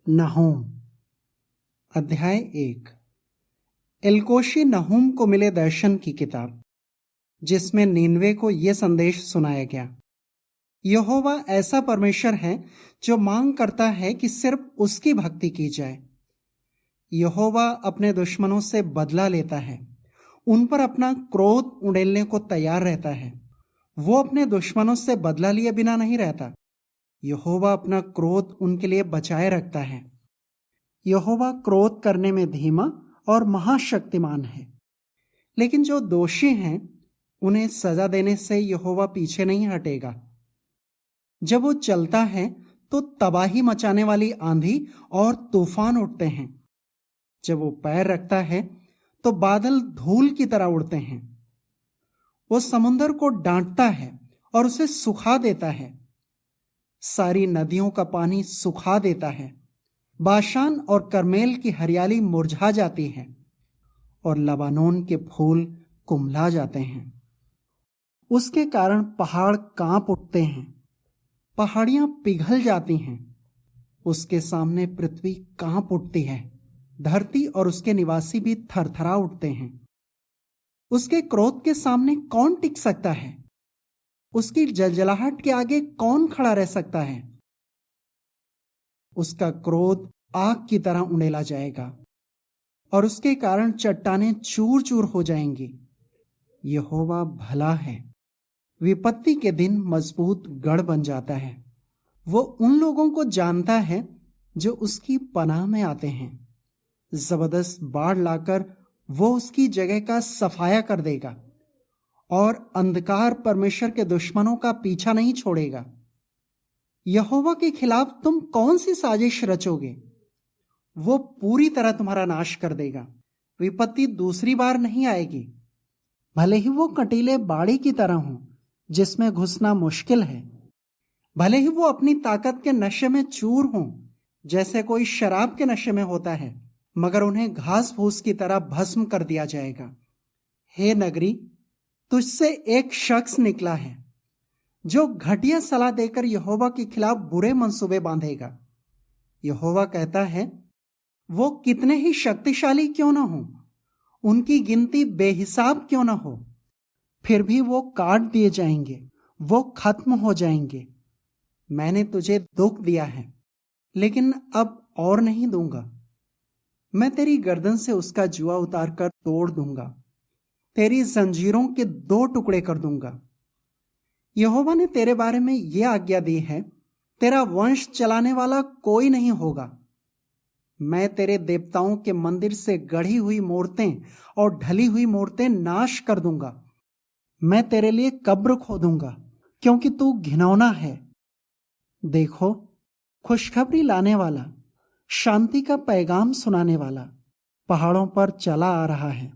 नहूम अध्याय 1। एलकोशी नहूम को मिले दर्शन की किताब, जिसमें नीनवे को यह संदेश सुनाया गया। यहोवा ऐसा परमेश्वर है जो मांग करता है कि सिर्फ उसकी भक्ति की जाए। यहोवा अपने दुश्मनों से बदला लेता है, उन पर अपना क्रोध उड़ेलने को तैयार रहता है। वो अपने दुश्मनों से बदला लिए बिना नहीं रहता। यहोवा अपना क्रोध उनके लिए बचाए रखता है। यहोवा क्रोध करने में धीमा और महाशक्तिमान है, लेकिन जो दोषी हैं उन्हें सजा देने से यहोवा पीछे नहीं हटेगा। जब वो चलता है तो तबाही मचाने वाली आंधी और तूफान उठते हैं। जब वो पैर रखता है तो बादल धूल की तरह उड़ते हैं। वो समुद्र को डांटता है और उसे सुखा देता है। सारी नदियों का पानी सुखा देता है। बाशान और करमेल की हरियाली मुरझा जाती है और लबानोन के फूल कुम्हला जाते हैं। उसके कारण पहाड़ कांप उठते हैं, पहाड़ियां पिघल जाती हैं। उसके सामने पृथ्वी कांप उठती है, धरती और उसके निवासी भी थरथरा उठते हैं। उसके क्रोध के सामने कौन टिक सकता है? उसकी जलजलाहट के आगे कौन खड़ा रह सकता है? उसका क्रोध आग की तरह उड़ेला जाएगा और उसके कारण चट्टानें चूर चूर हो जाएंगी। यहोवा भला है, विपत्ति के दिन मजबूत गढ़ बन जाता है। वो उन लोगों को जानता है जो उसकी पनाह में आते हैं। जबरदस्त बाढ़ लाकर वो उसकी जगह का सफाया कर देगा और अंधकार परमेश्वर के दुश्मनों का पीछा नहीं छोड़ेगा। यहोवा के खिलाफ तुम कौन सी साजिश रचोगे? वो पूरी तरह तुम्हारा नाश कर देगा। विपत्ति दूसरी बार नहीं आएगी। भले ही वो कटीले बाड़ी की तरह हो, जिसमें घुसना मुश्किल है। भले ही वो अपनी ताकत के नशे में चूर हों, जैसे कोई शराब के नशे में होता है, मगर उन्हें घास फूस की तरह भस्म कर दिया जाएगा। हे नगरी, तुझसे एक शख्स निकला है जो घटिया सलाह देकर यहोवा के खिलाफ बुरे मंसूबे बांधेगा। यहोवा कहता है, वो कितने ही शक्तिशाली क्यों न हो, उनकी गिनती बेहिसाब क्यों न हो, फिर भी वो काट दिए जाएंगे, वो खत्म हो जाएंगे। मैंने तुझे दुख दिया है, लेकिन अब और नहीं दूंगा। मैं तेरी गर्दन से उसका जुआ उतारकर तोड़ दूंगा, तेरी जंजीरों के 2 टुकड़े कर दूंगा। यहोवा ने तेरे बारे में यह आज्ञा दी है, तेरा वंश चलाने वाला कोई नहीं होगा। मैं तेरे देवताओं के मंदिर से गढ़ी हुई मूर्तें और ढली हुई मूर्तें नाश कर दूंगा। मैं तेरे लिए कब्र खोदूंगा, क्योंकि तू घिनौना है। देखो, खुशखबरी लाने वाला, शांति का पैगाम सुनाने वाला पहाड़ों पर चला आ रहा है।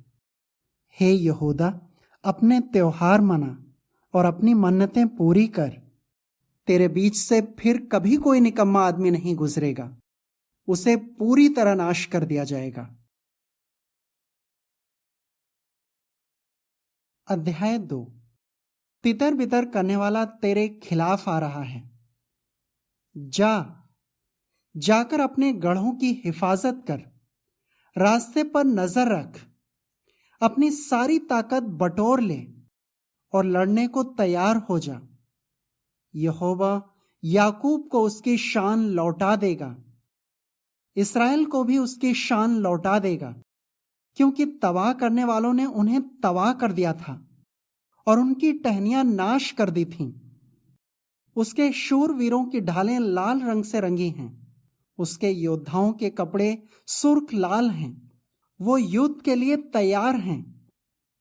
हे यहूदा, अपने त्योहार मना और अपनी मन्नतें पूरी कर। तेरे बीच से फिर कभी कोई निकम्मा आदमी नहीं गुजरेगा। उसे पूरी तरह नाश कर दिया जाएगा। अध्याय 2। तितर बितर करने वाला तेरे खिलाफ आ रहा है। जाकर अपने गढ़ों की हिफाजत कर, रास्ते पर नजर रख, अपनी सारी ताकत बटोर ले और लड़ने को तैयार हो जा। यहोवा याकूब को उसकी शान लौटा देगा, इस्राएल को भी उसकी शान लौटा देगा, क्योंकि तबाह करने वालों ने उन्हें तबाह कर दिया था और उनकी टहनियां नाश कर दी थीं। उसके शूरवीरों की ढालें लाल रंग से रंगी हैं, उसके योद्धाओं के कपड़े सुर्ख लाल हैं। वो युद्ध के लिए तैयार हैं।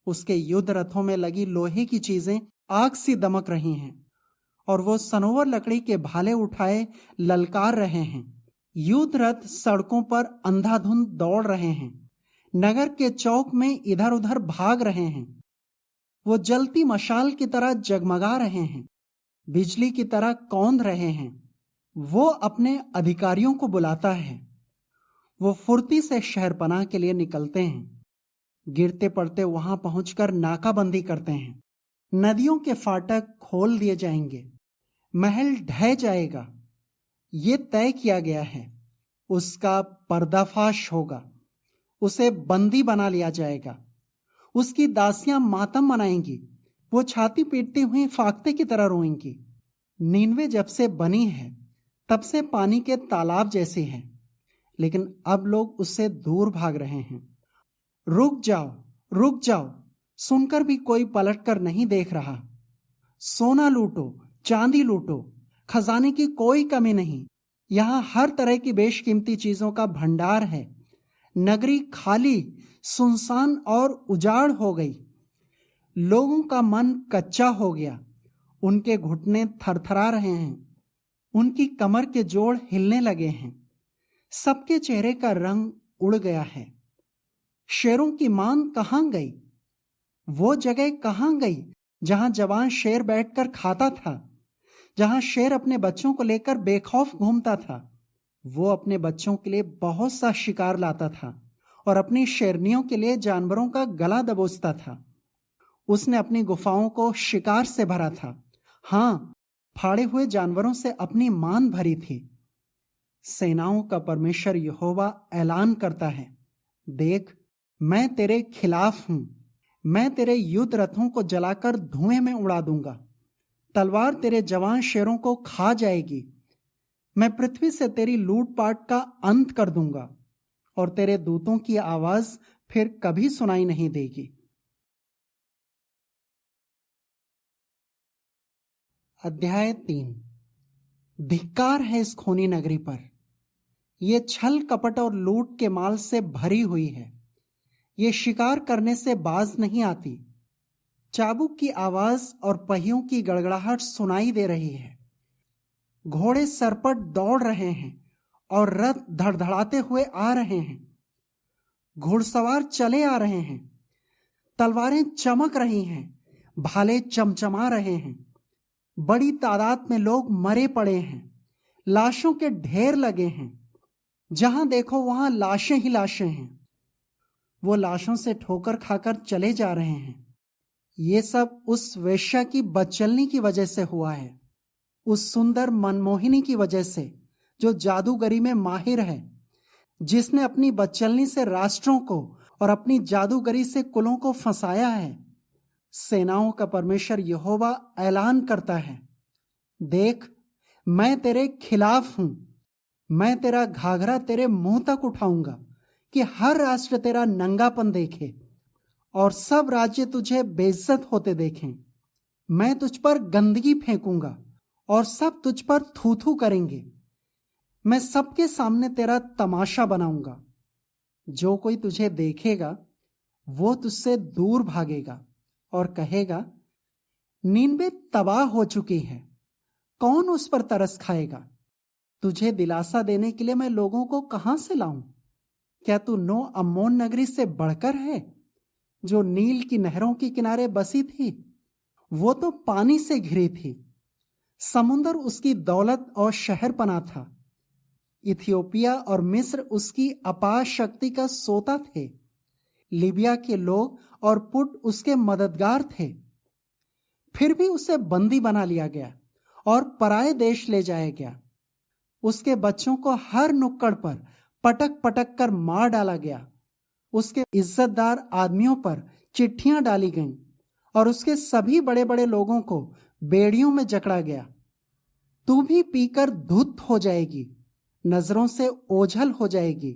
उसके युद्ध रथों में लगी लोहे की चीजें आग सी दमक रही हैं और वो सनोवर लकड़ी के भाले उठाए ललकार रहे हैं। युद्ध रथ सड़कों पर अंधाधुंध दौड़ रहे हैं, नगर के चौक में इधर उधर भाग रहे हैं। वो जलती मशाल की तरह जगमगा रहे हैं, बिजली की तरह कौंध रहे हैं। वो अपने अधिकारियों को बुलाता है। वो फुर्ती से शहरपनाह के लिए निकलते हैं, गिरते पड़ते वहां पहुंचकर नाकाबंदी करते हैं। नदियों के फाटक खोल दिए जाएंगे, महल ढह जाएगा। ये तय किया गया है। उसका पर्दाफाश होगा, उसे बंदी बना लिया जाएगा, उसकी दासियां मातम मनाएंगी, वो छाती पीटती हुई फाख्ते की तरह रोएंगी। नीनवे जब से बनी है तब से पानी के तालाब जैसी है, लेकिन अब लोग उससे दूर भाग रहे हैं। रुक जाओ, रुक जाओ, सुनकर भी कोई पलटकर नहीं देख रहा। सोना लूटो, चांदी लूटो, खजाने की कोई कमी नहीं। यहां हर तरह की बेशकीमती चीजों का भंडार है। नगरी खाली, सुनसान और उजाड़ हो गई। लोगों का मन कच्चा हो गया, उनके घुटने थरथरा रहे हैं, उनकी कमर के जोड़ हिलने लगे हैं, सबके चेहरे का रंग उड़ गया है। शेरों की मांग कहां गई? वो जगह कहां गई जहां जवान शेर बैठकर खाता था, जहां शेर अपने बच्चों को लेकर बेखौफ घूमता था। वो अपने बच्चों के लिए बहुत सा शिकार लाता था और अपनी शेरनियों के लिए जानवरों का गला दबोचता था। उसने अपनी गुफाओं को शिकार से भरा था। हां, फाड़े हुए जानवरों से अपनी मान भरी थी। सेनाओं का परमेश्वर यहोवा ऐलान करता है, देख, मैं तेरे खिलाफ हूं। मैं तेरे युद्ध रथों को जलाकर धुएं में उड़ा दूंगा। तलवार तेरे जवान शेरों को खा जाएगी। मैं पृथ्वी से तेरी लूटपाट का अंत कर दूंगा और तेरे दूतों की आवाज फिर कभी सुनाई नहीं देगी। अध्याय 3। धिक्कार है इस खूनी नगरी पर। यह छल कपट और लूट के माल से भरी हुई है। ये शिकार करने से बाज नहीं आती। चाबुक की आवाज और पहियों की गड़गड़ाहट सुनाई दे रही है। घोड़े सरपट दौड़ रहे हैं और रथ धड़धड़ाते हुए आ रहे हैं। घुड़सवार चले आ रहे हैं। तलवारें चमक रही हैं, भाले चमचमा रहे हैं। बड़ी तादाद में लोग मरे पड़े हैं। लाशों के ढेर लगे हैं। जहां देखो वहां लाशें ही लाशें हैं। वो लाशों से ठोकर खाकर चले जा रहे हैं। ये सब उस वेश्या की बदचलनी की वजह से हुआ है, उस सुंदर मनमोहिनी की वजह से जो जादूगरी में माहिर है, जिसने अपनी बदचलनी से राष्ट्रों को और अपनी जादूगरी से कुलों को फंसाया है। सेनाओं का परमेश्वर यहोवा ऐलान करता है, देख, मैं तेरे खिलाफ हूं। मैं तेरा घाघरा तेरे मुंह तक उठाऊंगा कि हर राष्ट्र तेरा नंगापन देखे और सब राज्य तुझे बेइज्जत होते देखें। मैं तुझ पर गंदगी फेंकूंगा और सब तुझ पर थू थू करेंगे। मैं सबके सामने तेरा तमाशा बनाऊंगा। जो कोई तुझे देखेगा वो तुझसे दूर भागेगा और कहेगा, नीनवे तबाह हो चुकी है, कौन उस पर तरस खाएगा? तुझे दिलासा देने के लिए मैं लोगों को कहां से लाऊं? क्या तू नो अम्मोन नगरी से बढ़कर है, जो नील की नहरों के किनारे बसी थी? वो तो पानी से घिरी थी। समुंदर उसकी दौलत और शहरपना था। इथियोपिया और मिस्र उसकी अपार शक्ति का सोता थे। लीबिया के लोग और पुट उसके मददगार थे। फिर भी उसे बंदी बना लिया गया और पराये देश ले जाया गया। उसके बच्चों को हर नुक्कड़ पर पटक पटक कर मार डाला गया। उसके इज्जतदार आदमियों पर चिट्ठियां डाली गईं और उसके सभी बड़े बड़े लोगों को बेड़ियों में जकड़ा गया। तू भी पीकर धुत हो जाएगी, नजरों से ओझल हो जाएगी,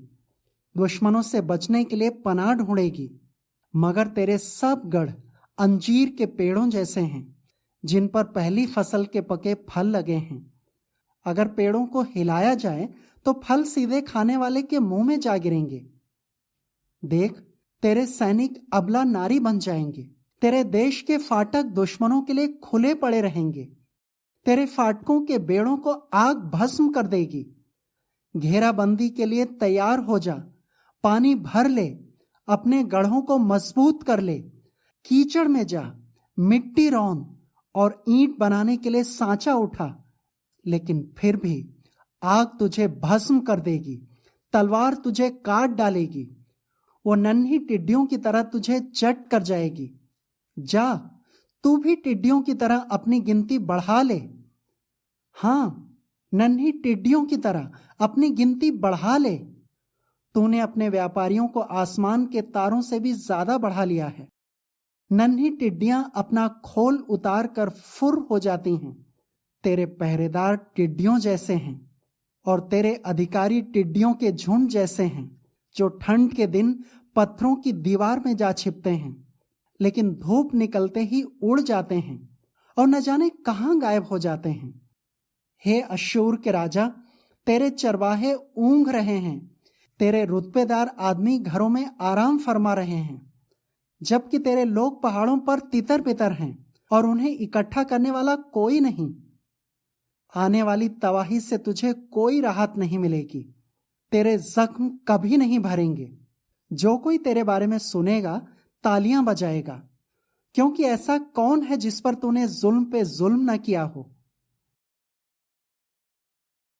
दुश्मनों से बचने के लिए पनाह ढूंढेगी। मगर तेरे सब गढ़ अंजीर के पेड़ों जैसे हैं, जिन पर पहली फसल के पके फल लगे हैं। अगर पेड़ों को हिलाया जाए तो फल सीधे खाने वाले के मुंह में जा गिरेंगे। देख, तेरे सैनिक अबला नारी बन जाएंगे। तेरे देश के फाटक दुश्मनों के लिए खुले पड़े रहेंगे। तेरे फाटकों के बेड़ों को आग भस्म कर देगी। घेराबंदी के लिए तैयार हो जा, पानी भर ले, अपने गढ़ों को मजबूत कर ले, कीचड़ में जा, मिट्टी रौंद और ईंट बनाने के लिए सांचा उठा। लेकिन फिर भी आग तुझे भस्म कर देगी, तलवार तुझे काट डालेगी। वो नन्ही टिड्डियों की तरह तुझे चट कर जाएगी। जा, तू भी टिड्डियों की तरह अपनी गिनती बढ़ा ले। हां, नन्ही टिड्डियों की तरह अपनी गिनती बढ़ा ले। तूने अपने व्यापारियों को आसमान के तारों से भी ज्यादा बढ़ा लिया है। नन्ही टिड्डियां अपना खोल उतार कर फुर हो जाती हैं। तेरे पहरेदार टिड्डियों जैसे हैं और तेरे अधिकारी टिड्डियों के झुंड जैसे हैं, जो ठंड के दिन पत्थरों की दीवार में जा छिपते हैं, लेकिन धूप निकलते ही उड़ जाते हैं और न जाने कहां गायब हो जाते हैं। हे अश्शूर के राजा, तेरे चरवाहे ऊंघ रहे हैं, तेरे रुतबेदार आदमी घरों में आराम फरमा रहे हैं, जबकि तेरे लोग पहाड़ों पर तितर बितर हैं और उन्हें इकट्ठा करने वाला कोई नहीं। आने वाली तबाही से तुझे कोई राहत नहीं मिलेगी। तेरे जख्म कभी नहीं भरेंगे। जो कोई तेरे बारे में सुनेगा तालियां बजाएगा, क्योंकि ऐसा कौन है जिस पर तूने जुल्म पे जुल्म न किया हो।